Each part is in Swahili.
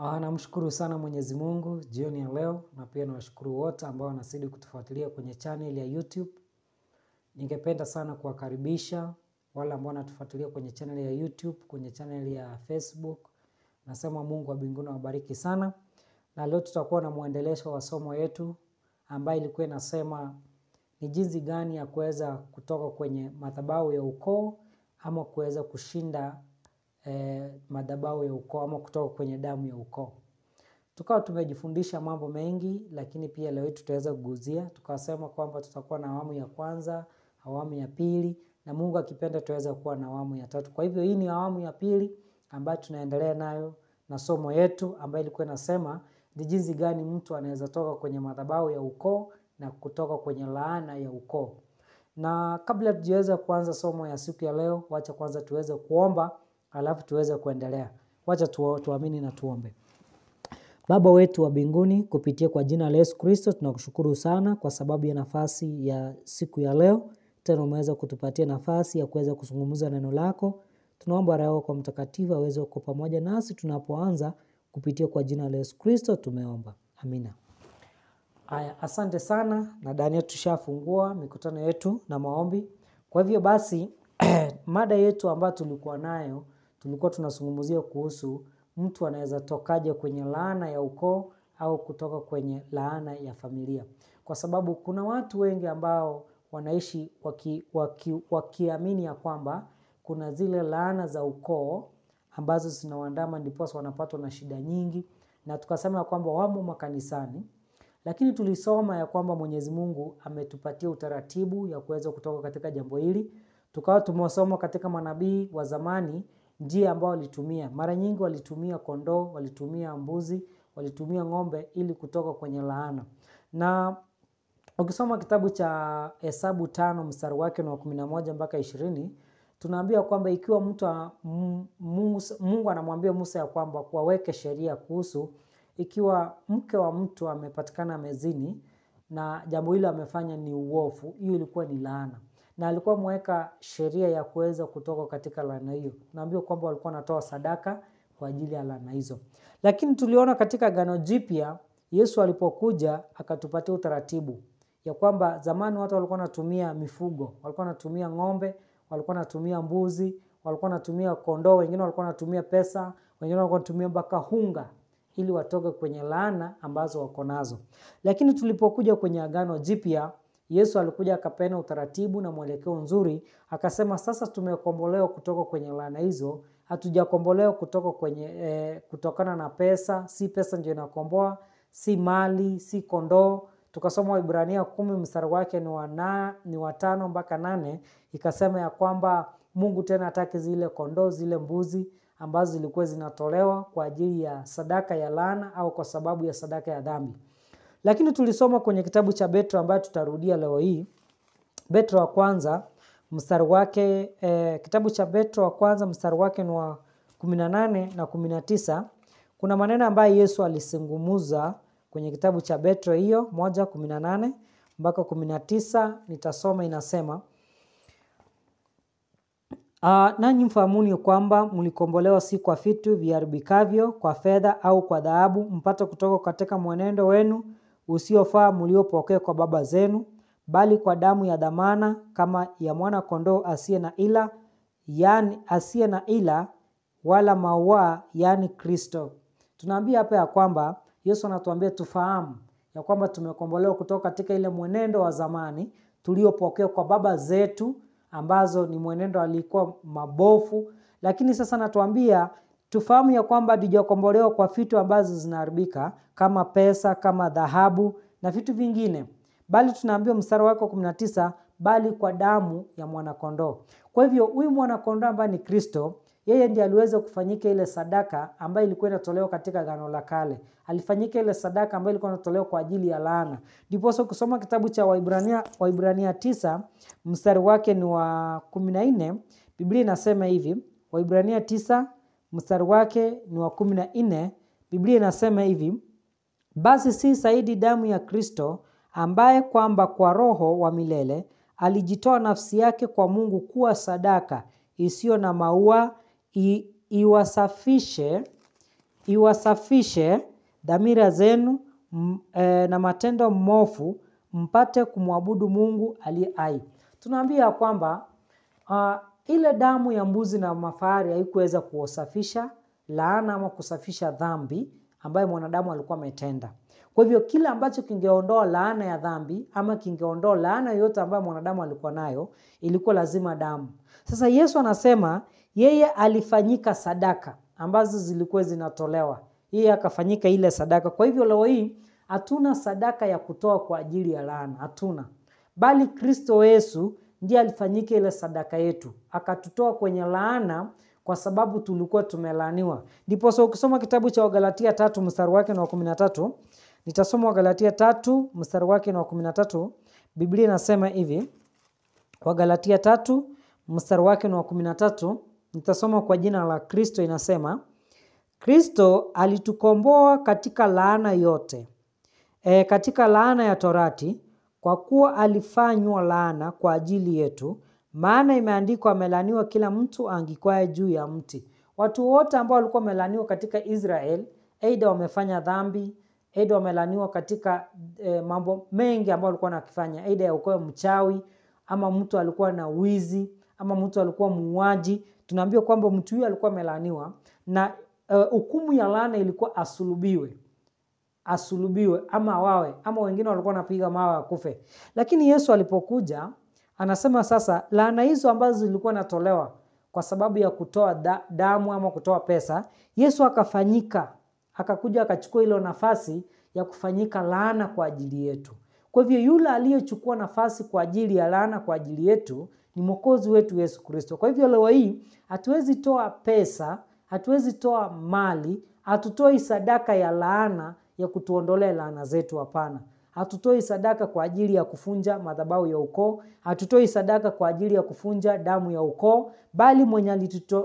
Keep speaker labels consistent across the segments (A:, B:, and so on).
A: Namshukuru sana Mwenyezi Mungu jioni ya leo, na pia nawashukuru wote ambao wanazidi kutufuatilia kwenye channel ya YouTube. Ningependa sana kuwakaribisha wale ambao wanatufuatilia kwenye channel ya YouTube, kwenye channel ya Facebook. Nasema Mungu wa mbinguni awabariki sana. Na leo tutakuwa na muendelesho wa somo yetu ambayo ilikuwa inasema ni jinsi gani ya kuweza kutoka kwenye madhabahu ya ukoo ama kuweza kushinda madhabahu ya ukoo ama kutoka kwenye damu ya ukoo. Tukawa tumejifundisha mambo mengi, lakini pia leo tutaweza kuguzia. Tukasema kwamba tutakuwa na awamu ya kwanza, awamu ya pili, na Mungu akipenda tutaweza kuwa na awamu ya tatu. Kwa hivyo hii ni awamu ya pili ambayo tunaendelea nayo na somo yetu ambayo ilikuwa inasema ni jinsi gani mtu anaweza toka kwenye madhabahu ya ukoo na kutoka kwenye laana ya ukoo. Na kabla tujaweza kuanza somo ya siku ya leo, wacha kwanza tuweze kuomba, alafu tuweze kuendelea. Wacha tuamini na tuombe. Baba wetu wa mbinguni, kupitia kwa jina la Yesu Kristo, tunakushukuru sana kwa sababu ya nafasi ya siku ya leo. Tena umeweza kutupatia nafasi ya kuweza kuzungumza neno lako. Tunaomba Roho kwa Mtakatifu aweze kuwa pamoja nasi tunapoanza, kupitia kwa jina la Yesu Kristo tumeomba. Amina. Haya, asante sana, na ndani yetu tushafungua mikutano yetu na maombi. Kwa hivyo basi mada yetu ambayo tulikuwa nayo, tulikuwa tunazungumzia kuhusu mtu anaweza tokaje kwenye laana ya ukoo au kutoka kwenye laana ya familia. Kwa sababu kuna watu wengi ambao wanaishi wakiamini ya kwamba kuna zile laana za ukoo ambazo zinawaandama, ndiposa wanapatwa na shida nyingi, na tukasema ya kwamba wamo makanisani. Lakini tulisoma ya kwamba Mwenyezi Mungu ametupatia utaratibu ya kuweza kutoka katika jambo hili. Tukawa tumesoma katika manabii wa zamani njia ambao walitumia. Mara nyingi walitumia kondoo, walitumia mbuzi, walitumia ng'ombe ili kutoka kwenye laana. Na ukisoma kitabu cha Hesabu 5 mstari wake wa 11 mpaka 20, tunaambia kwamba ikiwa Mungu anamwambia Musa ya kwamba kuwaweke sheria kuhusu ikiwa mke wa mtu amepatikana amezini na jambo hilo amefanya ni uovu, hiyo ilikuwa ni laana. Na alikuwa mweka sheria ya kuweza kutoka katika laana hiyo. Naambiwa kwamba walikuwa wanatoa sadaka kwa ajili ya laana hizo. Lakini tuliona katika Agano Jipya Yesu alipokuja akatupatia utaratibu ya kwamba zamani watu walikuwa wanatumia mifugo, walikuwa wanatumia ng'ombe, walikuwa wanatumia mbuzi, walikuwa wanatumia kondoo, wengine walikuwa wanatumia pesa, wengine walikuwa wanatumia mpaka unga ili watoke kwenye laana ambazo wako nazo. Lakini tulipokuja kwenye Agano Jipya, Yesu alikuja akapena utaratibu na mwelekeo nzuri, akasema sasa tumekombolewa kutoka kwenye laana hizo. Hatujakombolewa kutoka kutokana na pesa, si pesa ndio inakomboa, si mali, si kondoo. Tukasoma Waebrania 10 mstari wake ni wa 5 mpaka 8, ikasema ya kwamba Mungu tena hataki zile kondoo, zile mbuzi ambazo zilikuwa zinatolewa kwa ajili ya sadaka ya laana au kwa sababu ya sadaka ya dhambi. Lakini tulisoma kwenye kitabu cha Petro ambayo tutarudia leo hii. Petro wa kwanza mstari wake kitabu cha Petro wa kwanza mstari wake ni wa 18 na 19. Kuna maneno ambayo Yesu alisungumuza kwenye kitabu cha Petro hiyo 1:18 mpaka 19. Nitasoma, inasema nanyi mfahamuni kwamba mlikombolewa si kwa vitu viharibikavyo, kwa fedha au kwa dhahabu, mpate kutoka katika mwenendo wenu usiofaa mliopokea kwa baba zenu, bali kwa damu ya dhamana kama ya mwana kondoo asiye na ila wala maua, yani Kristo. Tunaambia hapa ya kwamba Yesu anatuambia tufahamu ya kwamba tumekombolewa kutoka katika ile mwenendo wa zamani tuliopokea kwa baba zetu, ambazo ni mwenendo alikuwa mabofu. Lakini sasa natuambia tufahamu ya kwamba hatujakombolewa kwa vitu ambazo zinaharibika kama pesa, kama dhahabu na vitu vingine, bali tunaambiwa mstari wake 19, bali kwa damu ya mwana kondoo. Kwa hivyo huyu mwana kondoo ambaye ni Kristo, yeye ndiye aliweza kufanyika ile sadaka ambayo ilikuwa inatolewa katika Agano la Kale. Alifanyika ile sadaka ambayo ilikuwa inatolewa kwa ajili ya laana. Ndipo kusoma kitabu cha Waibrania 9 mstari wake ni wa 14, Biblia inasema hivi. Waibrania 9 mstari wake ni wa 14, Biblia inasema hivi: basi si zaidi damu ya Kristo, ambaye kwamba kwa Roho wa milele alijitoa nafsi yake kwa Mungu kuwa sadaka isiyo na maua, iwasafishe iwasafishe dhamira zenu na matendo mmofu, mpate kumwabudu Mungu aliye hai. Tunaambia kwamba ile damu ya mbuzi na mafahari haikuweza kuosafisha laana ama kusafisha dhambi ambayo mwanadamu alikuwa ametenda. Kwa hivyo kila ambacho kingeondoa laana ya dhambi ama kingeondoa laana yote ambayo mwanadamu alikuwa nayo, ilikuwa lazima damu. Sasa Yesu anasema yeye alifanyika sadaka ambazo zilikuwa zinatolewa. Yeye akafanyika ile sadaka. Kwa hivyo leo hii hatuna sadaka ya kutoa kwa ajili ya laana, hatuna. Bali Kristo Yesu ndiye alifanyika ile sadaka yetu. Akatutoa kwenye laana kwa sababu tulikuwa tumelaaniwa. Ndipo ukisoma kitabu cha Wagalatia 3 mstari wake wa 13, nitasoma Wagalatia 3 mstari wake wa 13, Biblia inasema hivi. Wagalatia 3 mstari wake wa 13, nitasoma kwa jina la Kristo, inasema, Kristo alitukomboa katika laana yote. Katika laana ya torati, kwa kuwa alifanywa laana kwa ajili yetu, maana imeandikwa, amelaaniwa kila mtu angikwaye juu ya mti. Watu wote ambao walikuwa wamelaaniwa katika Israel, aidha wamefanya dhambi, aidha wamelaaniwa katika mambo mengi ambayo walikuwa wanakifanya, aidha ya ukoo mchawi, ama mtu alikuwa na wizi, ama mtu alikuwa muuaji. Tunaambiwa kwamba mtu huyo alikuwa amelaaniwa na hukumu ya laana ilikuwa asulubiwe ama wawe, ama wengine walikuwa wanapiga mawe akufe. Lakini Yesu alipokuja anasema sasa laana hizo ambazo zilikuwa natolewa kwa sababu ya kutoa damu ama kutoa pesa, Yesu akakuja akachukua ile nafasi ya kufanyika laana kwa ajili yetu. Kwa hivyo yule aliyechukua nafasi kwa ajili ya laana kwa ajili yetu ni Mwokozi wetu Yesu Kristo. Kwa hivyo leo hii hatuwezi toa pesa, hatuwezi toa mali, hatutoi sadaka ya laana ya kutuondolea laana zetu, hapana. Hatutoi sadaka kwa ajili ya kufunja madhabahu ya ukoo, hatutoi sadaka kwa ajili ya kufunja damu ya ukoo, bali mwenye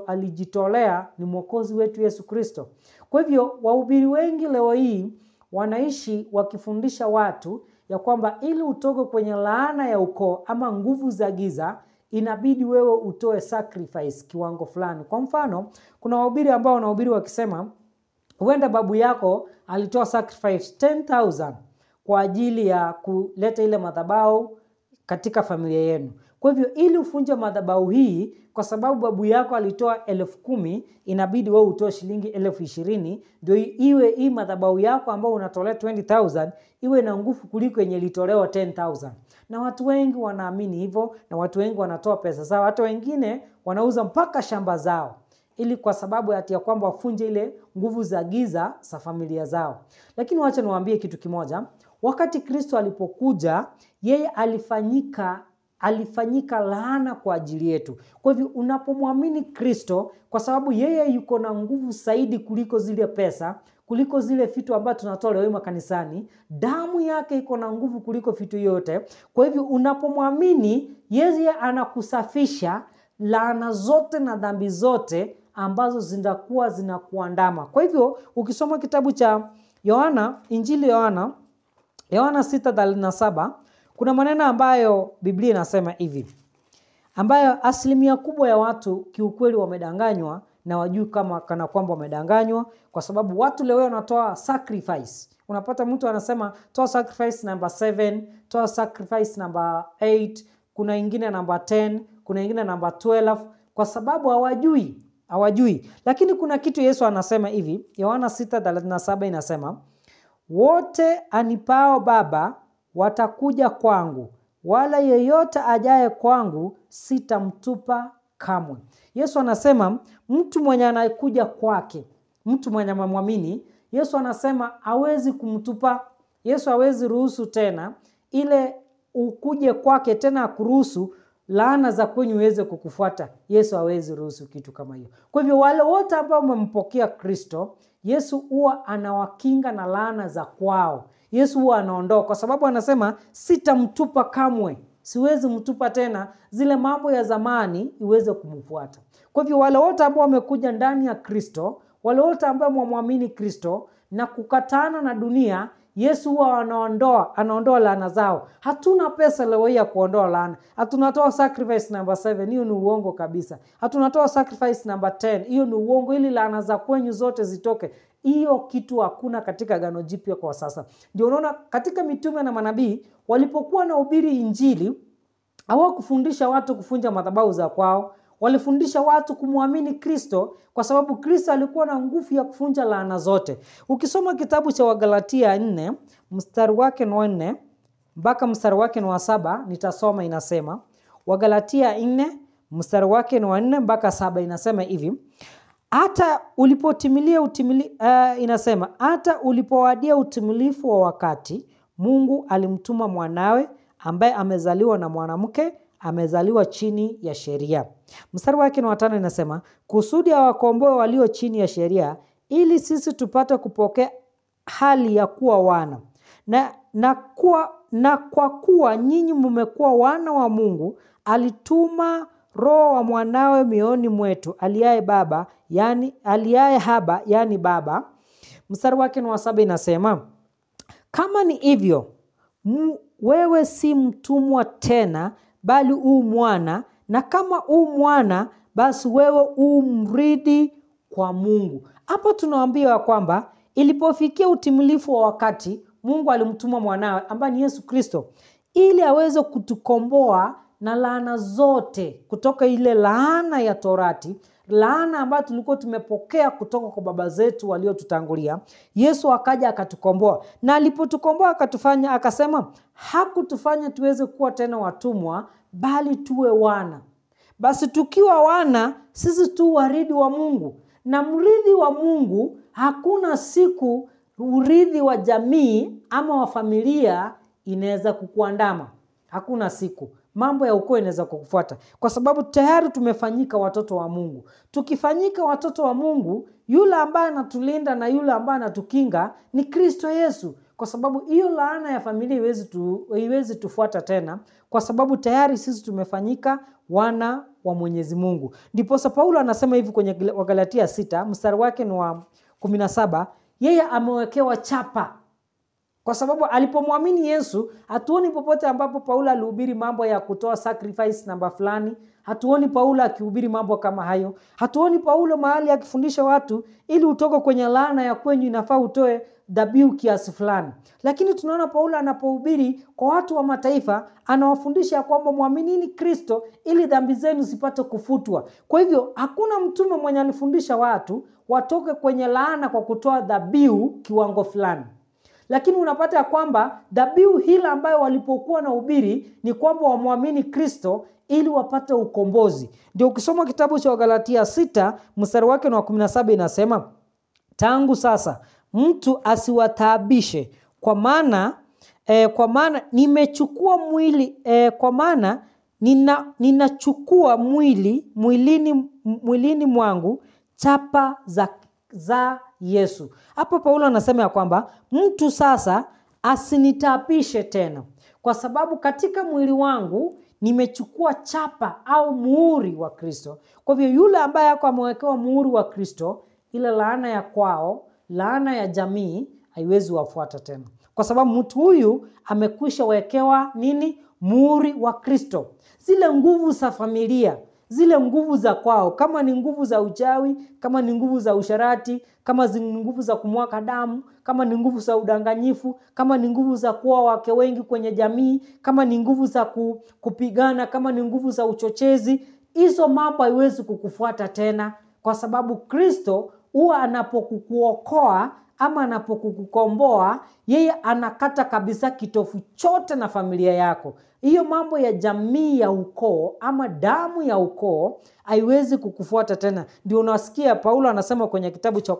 A: alijitolea ni Mwokozi wetu Yesu Kristo. Kwa hivyo wahubiri wengi leo hii wanaishi wakifundisha watu ya kwamba ili utoke kwenye laana ya ukoo ama nguvu za giza, inabidi wewe utoe sacrifice kiwango fulani. Kwa mfano, kuna wahubiri ambao wanahubiri wakisema, huenda babu yako alitoa sacrifice 10,000 kwa ajili ya kuleta ile madhabahu katika familia yenu. Kwa hivyo ili ufunje madhabahu hii, kwa sababu babu yako alitoa 10,000, inabidi wewe utoe shilingi 20,000 ndio iwe hii madhabahu yako ambao unatolea 20,000 iwe na nguvu kuliko yenye ilitolewa 10,000. Na watu wengi wanaamini hivyo, na watu wengi wanatoa pesa zao, hata wengine wanauza mpaka shamba zao, ili kwa sababu ya kwamba wafunje ile nguvu za giza za familia zao. Lakini wacha niwaambie kitu kimoja. Wakati Kristo alipokuja, yeye alifanyika laana kwa ajili yetu. Kwa hivyo unapomwamini Kristo, kwa sababu yeye yuko na nguvu zaidi kuliko zile pesa, kuliko zile vitu ambazo tunatoa leo makanisani, damu yake iko na nguvu kuliko vitu yote. Kwa hivyo unapomwamini, yeye anakusafisha laana zote na dhambi zote ambazo zinakuwa zinakuandama. Kwa hivyo ukisoma kitabu cha Yohana, Injili Yohana 6:37, kuna maneno ambayo Biblia inasema hivi, ambayo asilimia kubwa ya watu kiukweli wamedanganywa na wajui kama kana kwamba wamedanganywa, kwa sababu watu leo wanatoa sacrifice. Unapata mtu anasema toa sacrifice number 7, toa sacrifice number 8, kuna ingine number 10, kuna ingine number 12, kwa sababu hawajui. Lakini kuna kitu Yesu anasema hivi, Yohana 6:37 inasema, wote anipao Baba watakuja kwangu, wala yeyote ajaye kwangu sitamtupa kamwe. Yesu anasema mtu mwenye anakuja kwake, mtu mwenye amemwamini Yesu, anasema hawezi kumtupa. Yesu hawezi ruhusu tena ile ukuje kwake tena kuruhusu laana za kwenye uweze kukufuata. Yesu hawezi ruhusu kitu kama hiyo. Kwa hivyo wale wote ambao wamempokea Kristo, Yesu huwa anawakinga na laana za kwao. Yesu huwa anaondoa, kwa sababu anasema sitamtupa kamwe. Siwezi mtupa tena, zile mambo ya zamani iweze kumfuata. Kwa hivyo wale wote ambao wamekuja ndani ya Kristo, wale wote ambao wamwamini Kristo na kukatana na dunia, Yesu huwa anaondoa laana zao. Hatuna pesa leo hii ya kuondoa laana. Hatunatoa sacrifice number 7, hiyo ni uongo kabisa. Hatunatoa sacrifice number 10, hiyo ni uongo, ili laana za kwenyu zote zitoke. Hiyo kitu hakuna katika Agano Jipya kwa sasa. Ndio unaona katika mitume na manabii walipokuwa na hubiri injili, hawakufundisha watu kufunja madhabahu za kwao. Walifundisha watu kumwamini Kristo, kwa sababu Kristo alikuwa na nguvu ya kufunja laana zote. Ukisoma kitabu cha Wagalatia 4 mstari wake ni 4 mpaka mstari wake ni 7, nitasoma. Inasema Wagalatia 4 mstari wake ni 4 mpaka 7, inasema hivi: hata ulipowadia utimilifu wa wakati, Mungu alimtuma mwanawe, ambaye amezaliwa na mwanamke, amezaliwa chini ya sheria. Mstari wake ni 5, inasema kusudi awakomboe walio chini ya sheria, ili sisi tupate kupokea hali ya kuwa wana. Na kwa kuwa nyinyi mmekuwa wana wa Mungu, alituma Roho wa mwanawe mioyoni mwetu, aliaye haba, yani baba. Mstari wake ni 7, inasema kama ni hivyo, wewe si mtumwa tena, bali mwana, na kama mwana, basi wewe mrithi kwa Mungu. Hapo tunaambiwa kwamba ilipofikia utimilifu wa wakati, Mungu alimtuma mwanawe ambaye ni Yesu Kristo, ili aweze kutukomboa na laana zote, kutoka ile laana ya Torati, laana ambayo tulikuwa tumepokea kutoka kwa baba zetu waliotutangulia. Yesu akaja akatukomboa, na alipotukomboa akasema hakutufanya tuweze kuwa tena watumwa, bali tuwe wana. Basi tukiwa wana, sisi tu warithi wa Mungu. Na mrithi wa Mungu, hakuna siku urithi wa jamii ama wa familia inaweza kukuandama. Hakuna siku mambo ya ukoo inaweza kukufuata, kwa sababu tayari tumefanyika watoto wa Mungu. Tukifanyika watoto wa Mungu, yule ambaye anatulinda na yule ambaye anatukinga ni Kristo Yesu. Kwa sababu hiyo laana ya familia haiwezi tufuata tena, kwa sababu tayari sisi tumefanyika wana wa Mwenyezi Mungu. Ndipo Paulo anasema hivi kwenye Wagalatia 6 mstari wake ni wa 17, yeye amewekewa chapa. Kwa sababu alipomwamini Yesu, hatuoni popote ambapo Paulo alihubiri mambo ya kutoa sacrifice namba fulani. Hatuoni Paulo akihubiri mambo kama hayo. Hatuoni Paulo mahali akifundisha watu ili utoke kwenye laana ya kwenyu inafaa utoe dhabihu kiasi fulani. Lakini tunaona Paulo anapohubiri kwa watu wa mataifa, anawafundisha kwamba muaminini Kristo ili dhambi zenu zipate kufutwa. Kwa hivyo hakuna mtume mwenye alifundisha watu watoke kwenye laana kwa kutoa dhabihu kiwango fulani. Lakini unapata ya kwamba dhabihu hila ambayo walipokuwa na hubiri ni kwamba wamwamini Kristo ili wapate ukombozi. Ndio ukisoma kitabu cha Wagalatia 6 mstari wake wa 17, inasema tangu sasa mtu asiwataabishe, kwa maana nimechukua mwili, kwa maana ninachukua mwilini mwangu chapa za Yesu. Hapo Paulo anasema ya kwamba mtu sasa asinitaabishe tena, kwa sababu katika mwili wangu nimechukua chapa au muhuri wa Kristo. Kwa hivyo yule ambaye yako amewekewa muhuri wa Kristo, ile laana ya kwao, laana ya jamii haiwezi wafuata tena, kwa sababu mtu huyu amekwisha wekewa nini? Muhuri wa Kristo. Zile nguvu za familia, zile nguvu za kwao, kama ni nguvu za uchawi, kama ni nguvu za usharati, kama ni nguvu za kumwaka damu, kama ni nguvu za udanganyifu, kama ni nguvu za kuoa wake wengi kwenye jamii, kama ni nguvu za kupigana, kama ni nguvu za uchochezi, hizo mambo haiwezi kukufuata tena, kwa sababu Kristo huwa anapokuokoa ama anapokukomboa, yeye anakata kabisa kitofu chote na familia yako. Hiyo mambo ya jamii ya ukoo ama damu ya ukoo haiwezi kukufuata tena. Ndio unasikia Paulo anasema kwenye kitabu cha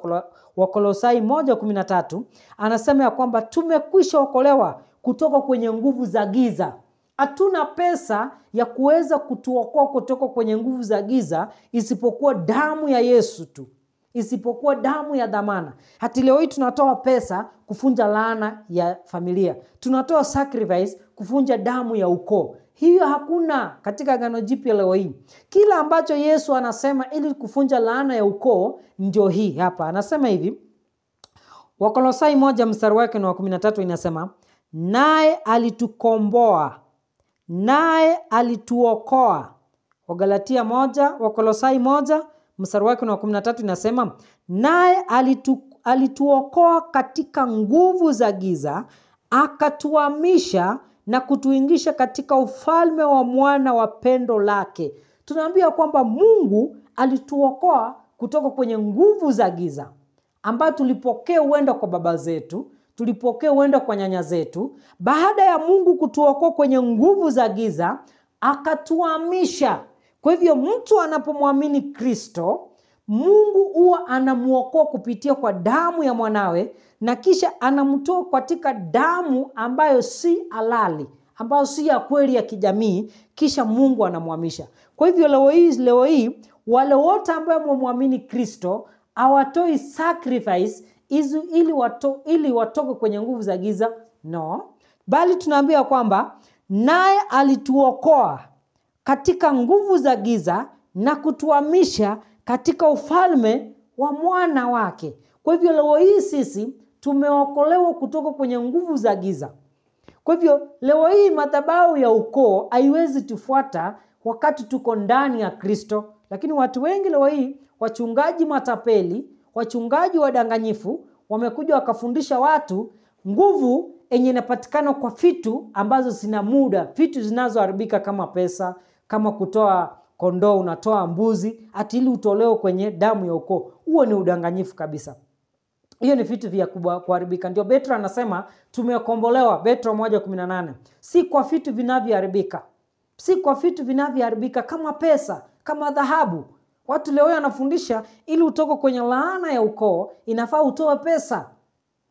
A: Wakolosai 1:13, anasema ya kwamba tumekwisha okolewa kutoka kwenye nguvu za giza. Hatuna pesa ya kuweza kutuokoa kutoka kwenye nguvu za giza isipokuwa damu ya Yesu tu, isipokuwa damu ya dhamana. Hata leo hii tunatoa pesa kufunja laana ya familia, tunatoa sacrifice kufunja damu ya ukoo. Hiyo hakuna katika Agano Jipya leo hii. Kila ambacho Yesu anasema ili kufunja laana ya ukoo ndio hii hapa. Anasema hivi, Wakolosai 1 mstari wake wa 13 inasema, naye alitukomboa, naye alituokoa. Wagalatia 1, Wakolosai 1 mstari wake wa 13 inasema, naye alituokoa katika nguvu za giza, akatuhamisha na kutuingisha katika ufalme wa mwana wa pendo lake. Tunaambia kwamba Mungu alituokoa kutoka kwenye nguvu za giza ambayo tulipokea uenda kwa baba zetu, tulipokea uenda kwa nyanya zetu. Baada ya Mungu kutuokoa kwenye nguvu za giza, akatuhamisha. Kwa hivyo mtu anapomwamini Kristo, Mungu huwa anamuokoa kupitia kwa damu ya mwanawe, na kisha anamtoa katika damu ambayo si halali, ambayo si ya kweli ya kijamii, kisha Mungu anamhamisha. Kwa hivyo leo hii wale wote ambao wamwamini Kristo hawatoi sacrifice ili watoke kwenye nguvu za giza, no, bali tunaambia kwamba naye alituokoa katika nguvu za giza na kutuhamisha katika ufalme wa mwana wake. Kwa hivyo leo hii sisi tumeokolewa kutoka kwenye nguvu za giza. Kwa hivyo leo hii madhabahu ya ukoo haiwezi tufuata wakati tuko ndani ya Kristo. Lakini watu wengi leo hii, wachungaji matapeli, wachungaji wadanganyifu, wamekuja wakafundisha watu nguvu yenye inapatikana kwa vitu ambazo zina muda, vitu zinazoharibika kama pesa, kama kutoa kondoo unatoa mbuzi ati ili utolewe kwenye damu ya ukoo. Huo ni udanganyifu kabisa. Hiyo ni vitu vya kuharibika. Ndio Petro anasema tumekombolewa, Petro 1:18. Si kwa vitu vinavyoharibika. Si kwa vitu vinavyoharibika kama pesa, kama dhahabu. Watu leo wanafundisha ili utoke kwenye laana ya ukoo inafaa utoe pesa.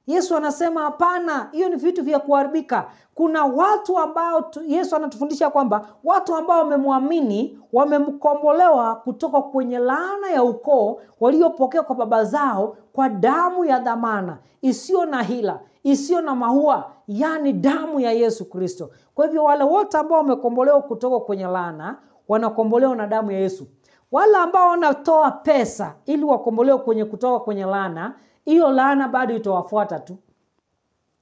A: Yesu anasema hapana, hiyo ni vitu vya kuharibika. Kuna watu ambao Yesu anatufundisha kwamba watu ambao wamemwamini, wamemkombolewa kutoka kwenye laana ya ukoo waliopokea kwa baba zao kwa damu ya dhamana, isiyo na hila, isiyo na mahua, yani damu ya Yesu Kristo. Kwa hivyo wale wote ambao wamekombolewa kutoka kwenye laana, wanakombolewa na damu ya Yesu. Wale ambao wanatoa pesa ili wakombolewe kutoka kwenye laana, hiyo laana bado itawafuata tu.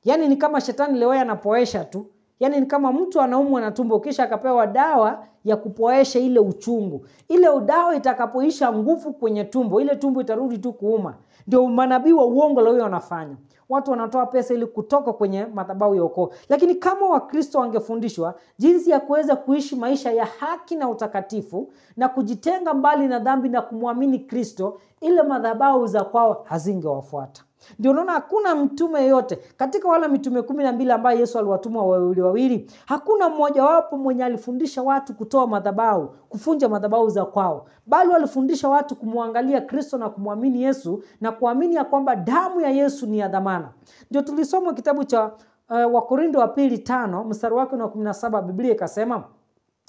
A: Yani ni kama shetani leo anapoesha tu. Yani ni kama mtu anaumwa na tumbo kisha akapewa dawa ya kupoesha ile uchungu. Ile dawa itakapoisha nguvu kwenye tumbo, ile tumbo itarudi tu kuuma. Ndio manabii wa uongo leo wanafanya. Watu wanatoa pesa ili kutoka kwenye madhabahu ya ukoo. Lakini kama Wakristo wangefundishwa jinsi ya kuweza kuishi maisha ya haki na utakatifu na kujitenga mbali na dhambi na kumwamini Kristo, ile madhabahu za kwao hazingewafuata. Ndio unaona hakuna mtume yote katika wala mitume 12 ambaye Yesu aliwatuma wawili, hakuna mmoja wapo mwenye alifundisha watu kutoa madhabahu, kufunja madhabahu za kwao, bali walifundisha watu kumwangalia Kristo na kumwamini Yesu na kuamini ya kwamba damu ya Yesu ni ya dhamana. Ndio tulisoma kitabu cha Wakorintho wa 2:5 mstari wake wa 17, Biblia ikasema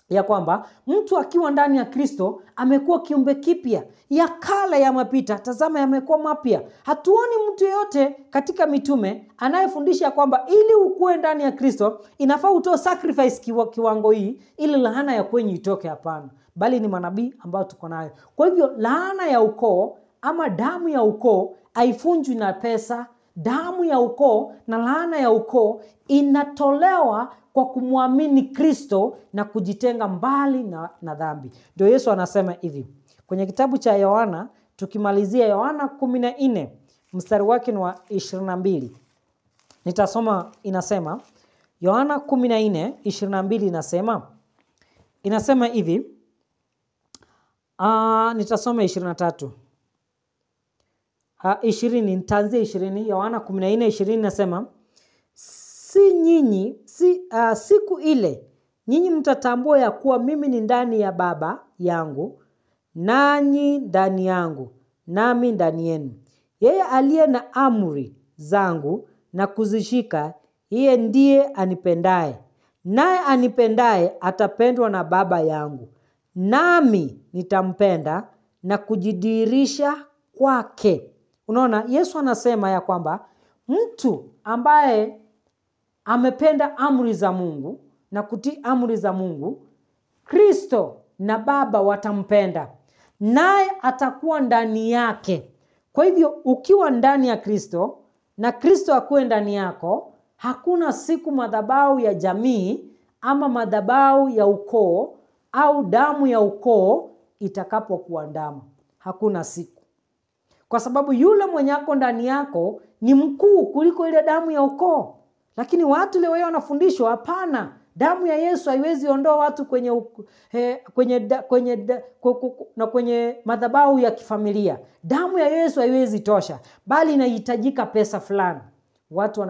A: ya kwamba mtu akiwa ndani ya Kristo amekuwa kiumbe kipya, ya kale yamepita, tazama yamekuwa mapya. Hatuoni mtu yeyote katika mitume anayefundisha kwamba ili ukue ndani ya Kristo inafaa utoe sacrifice kiwango hii ili laana ya kwenye itoke, hapana. Bali ni manabii ambao tuko nayo. Kwa hivyo laana ya ukoo ama damu ya ukoo haifunjwi na pesa. Damu ya ukoo na laana ya ukoo inatolewa kwa kumwamini Kristo na kujitenga mbali na dhambi. Ndio Yesu anasema hivi kwenye kitabu cha Yohana, tukimalizia Yohana 14 mstari wake wa 22. Nitasoma, inasema Yohana 14:22 inasema hivi. Nitasoma 23. 20, nitaanzia 20. Yohana 14:20 inasema, siku ile nyinyi mtatambua ya kuwa mimi ni ndani ya Baba yangu, nanyi ndani yangu, nami ndani yenu. Yeye aliye na amri zangu na kuzishika, yeye ndiye anipendaye. Naye anipendaye atapendwa na Baba yangu, nami nitampenda na kujidhihirisha kwake. Unaona, Yesu anasema ya kwamba mtu ambaye amependa amri za Mungu na kutii amri za Mungu, Kristo na Baba watampenda, naye atakuwa ndani yake. Kwa hivyo ukiwa ndani ya Kristo, na Kristo akuwe ndani yako, hakuna siku madhabahu ya jamii ama madhabahu ya ukoo au damu ya ukoo itakapokuandama. Hakuna siku. Kwa sababu yule mwenye ako ndani yako ni mkuu kuliko ile damu ya ukoo. Lakini watu leo wanafundishwa hapana, damu ya Yesu haiwezi ondoa watu kwenye madhabahu ya kifamilia. Damu ya Yesu haiwezi tosha, bali inahitajika pesa fulani. Watu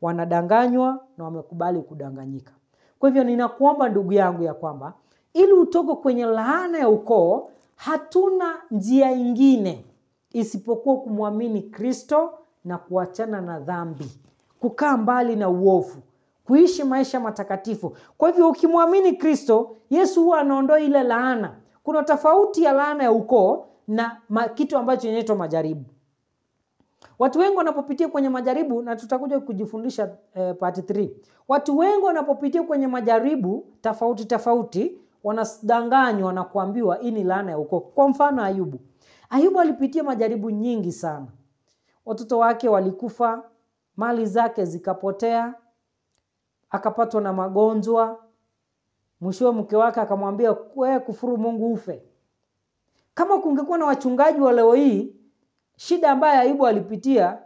A: wanadanganywa na wamekubali kudanganyika. Kwa hivyo ninakuomba ndugu yangu ya kwamba ili utoke kwenye laana ya ukoo, hatuna njia ingine isipokuwa kumwamini Kristo na kuachana na dhambi, kukaa mbali na uovu, kuishi maisha matakatifu. Kwa hivyo ukimwamini Kristo, Yesu huwa anaondoa ile laana. Kuna tofauti ya laana ya ukoo na kitu ambacho inaitwa majaribu. Watu wengi wanapopitia kwenye majaribu, na tutakuja kujifundisha part 3. Watu wengi wanapopitia kwenye majaribu tofauti, wanadanganywa na kuambiwa hii ni laana ya ukoo. Kwa mfano Ayubu. Ayubu alipitia majaribu nyingi sana. Watoto wake walikufa, mali zake zikapotea, akapatwa na magonjwa. Mwishowe mke wake akamwambia, wewe kufuru Mungu ufe. Kama kungekuwa na wachungaji wa leo hii, shida ambayo Ayubu alipitia,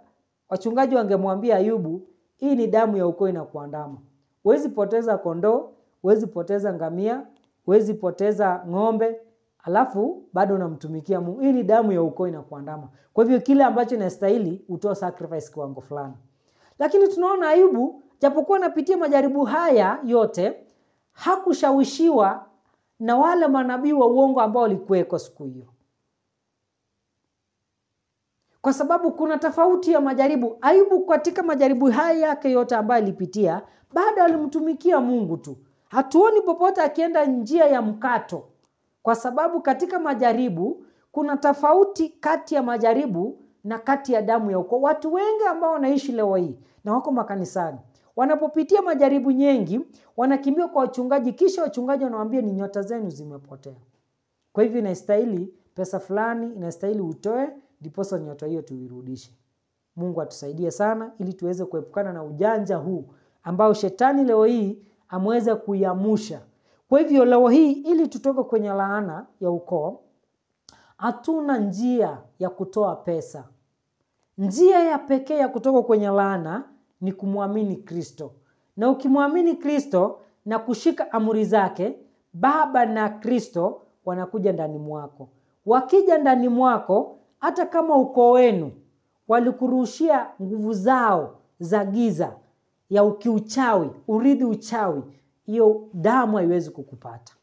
A: wachungaji wangemwambia Ayubu, hii ni damu ya ukoo inakuandama. Huwezi poteza kondoo, huwezi poteza ngamia, huwezi poteza ng'ombe, alafu bado unamtumikia Mungu. Hii ni damu ya ukoo inakuandama. Kwa hivyo kile ambacho inastahili utoe sacrifice kiwango fulani. Lakini tunaona Ayubu, japokuwa anapitia majaribu haya yote, hakushawishiwa na wale manabii wa uongo ambao walikuweko siku hiyo. Kwa sababu kuna tofauti ya majaribu. Ayubu katika majaribu haya yake yote ambayo alipitia, bado alimtumikia Mungu tu. Hatuoni popote akienda njia ya mkato. Kwa sababu katika majaribu, kuna tofauti kati ya majaribu na kati ya damu ya ukoo. Watu wengi ambao wanaishi leo hii na wako makanisani, wanapopitia majaribu nyingi, wanakimbia kwa wachungaji, kisha wachungaji wanawaambia ni nyota zenu zimepotea. Kwa hivyo inastahili pesa fulani, inastahili utoe, ndiposa nyota hiyo tuirudishe. Mungu atusaidie sana ili tuweze kuepukana na ujanja huu ambao shetani leo hii ameweza kuiamusha. Kwa hivyo leo hii ili tutoke kwenye laana ya ukoo, hatuna njia ya kutoa pesa. Njia ya pekee ya kutoka kwenye laana ni kumwamini Kristo. Na ukimwamini Kristo na kushika amri zake, Baba na Kristo wanakuja ndani mwako. Wakija ndani mwako, hata kama ukoo wenu walikurushia nguvu zao za giza ya ukiuchawi, urithi uchawi, hiyo damu haiwezi kukupata.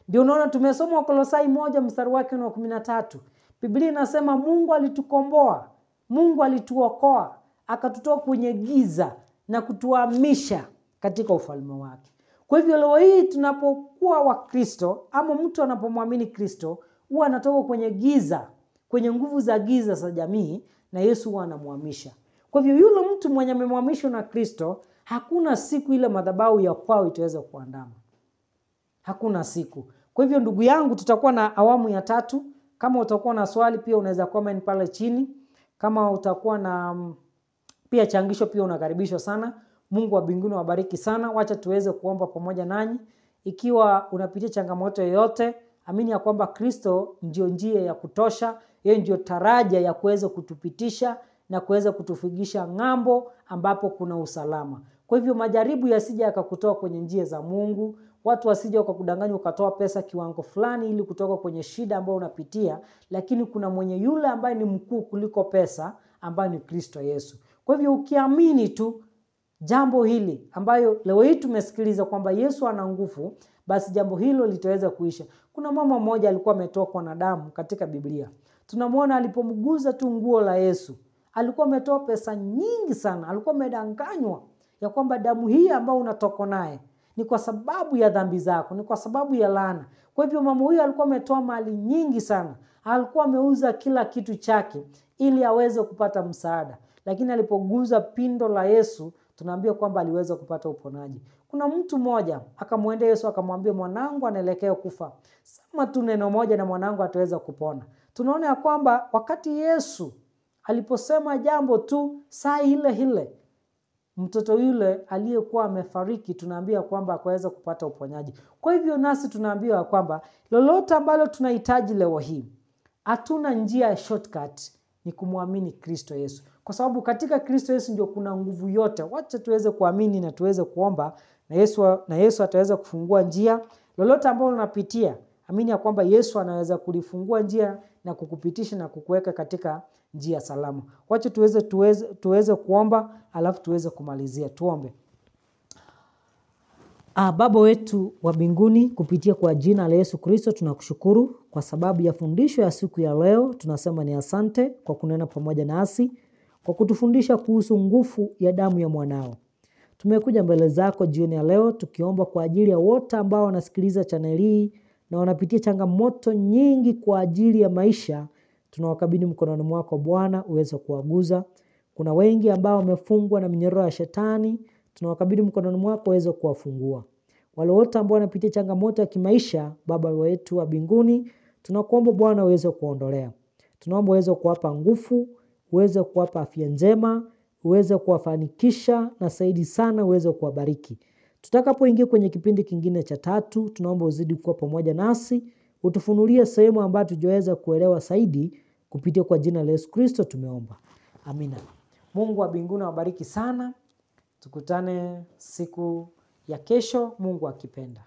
A: Ndio unaona tumesoma Wakolosai 1 mstari wake wa 13. Biblia inasema Mungu alitukomboa, Mungu alituokoa, akatutoa kwenye giza na kutuhamisha katika ufalme wake. Kwa hivyo leo hii tunapokuwa wa Kristo ama mtu anapomwamini Kristo, huwa anatoka kwenye giza, kwenye nguvu za giza za jamii, na Yesu huwa anamhamisha. Kwa hivyo yule mtu mwenye amemhamishwa na Kristo, hakuna siku ile madhabahu ya kwao itaweza kuandama. Hakuna siku. Kwa hivyo ndugu yangu, tutakuwa na awamu ya 3. Kama utakuwa na swali pia unaweza comment pale chini. Kama utakuwa na pia changisho pia unakaribishwa sana. Mungu wa mbinguni wabariki sana. Wacha tuweze kuomba pamoja nanyi. Ikiwa unapitia changamoto yoyote, amini ya kwamba Kristo ndio njia ya kutosha. Yeye ndio taraja ya kuweza kutupitisha na kuweza kutufikisha ng'ambo ambapo kuna usalama. Kwa hivyo majaribu yasije yakakutoa kwenye njia za Mungu. Watu wasije wakakudanganya ukatoa pesa kiwango fulani ili kutoka kwenye shida ambayo unapitia, lakini kuna mwenye yule ambaye ni mkuu kuliko pesa, ambaye ni Kristo Yesu. Kwa hivyo ukiamini tu jambo hili ambayo leo hii tumesikiliza kwamba Yesu ana nguvu, basi jambo hilo litaweza kuisha. Kuna mama mmoja alikuwa ametokwa na damu katika Biblia. Tunamwona alipomguza tu nguo la Yesu, alikuwa ametoa pesa nyingi sana. Alikuwa amedanganywa ya kwamba damu hii ambayo unatokwa naye ni kwa sababu ya dhambi zako, ni kwa sababu ya laana. Kwa hivyo mama huyu alikuwa ametoa mali nyingi sana. Alikuwa ameuza kila kitu chake ili aweze kupata msaada. Lakini alipoguza pindo la Yesu, tunaambia kwamba aliweza kupata uponaji. Kuna mtu mmoja akamwendea Yesu akamwambia, mwanangu anaelekea kufa. Sema tu neno moja na mwanangu ataweza kupona. Tunaona ya kwamba wakati Yesu Aliposema jambo tu, saa ile ile mtoto yule aliyekuwa amefariki tunaambiwa kwamba akaweza kupata uponyaji. Kwa hivyo nasi tunaambiwa kwamba lolote ambalo tunahitaji leo hii, hatuna njia ya shortcut, ni kumwamini Kristo Yesu. Kwa sababu katika Kristo Yesu ndio kuna nguvu yote. Wacha tuweze kuamini na tuweze kuomba na Yesu ataweza kufungua njia. Lolote ambalo unapitia, amini ya kwamba Yesu anaweza kulifungua njia na kukupitisha na kukuweka katika njia salama. Wacha tuweze kuomba, alafu tuweze kumalizia. Tuombe. Baba wetu wa mbinguni, kupitia kwa jina la Yesu Kristo tunakushukuru kwa sababu ya fundisho ya siku ya leo. Tunasema ni asante kwa kunena pamoja nasi, kwa kutufundisha kuhusu nguvu ya damu ya mwanao. Tumekuja mbele zako jioni ya leo tukiomba kwa ajili ya wote ambao wanasikiliza channel hii na wanapitia changamoto nyingi kwa ajili ya maisha. Tunawakabidhi mkononi mwako Bwana, uweze kuwaguza. Kuna wengi ambao wamefungwa na minyororo ya shetani, tunawakabidhi mkononi mwako uweze kuwafungua. Wale wote ambao wanapitia changamoto ya kimaisha, Baba wetu wa mbinguni, tunakuomba Bwana uweze kuondolea. Tunaomba uweze kuwapa nguvu, uweze kuwapa afya njema, uweze kuwafanikisha na zaidi sana uweze kuwabariki. Tutakapoingia kwenye kipindi kingine cha 3, tunaomba uzidi kuwa pamoja nasi, utufunulie sehemu ambayo tujaweza kuelewa zaidi. Kupitia kwa jina la Yesu Kristo tumeomba. Amina. Mungu wa mbinguni awabariki sana. Tukutane siku ya kesho, Mungu akipenda.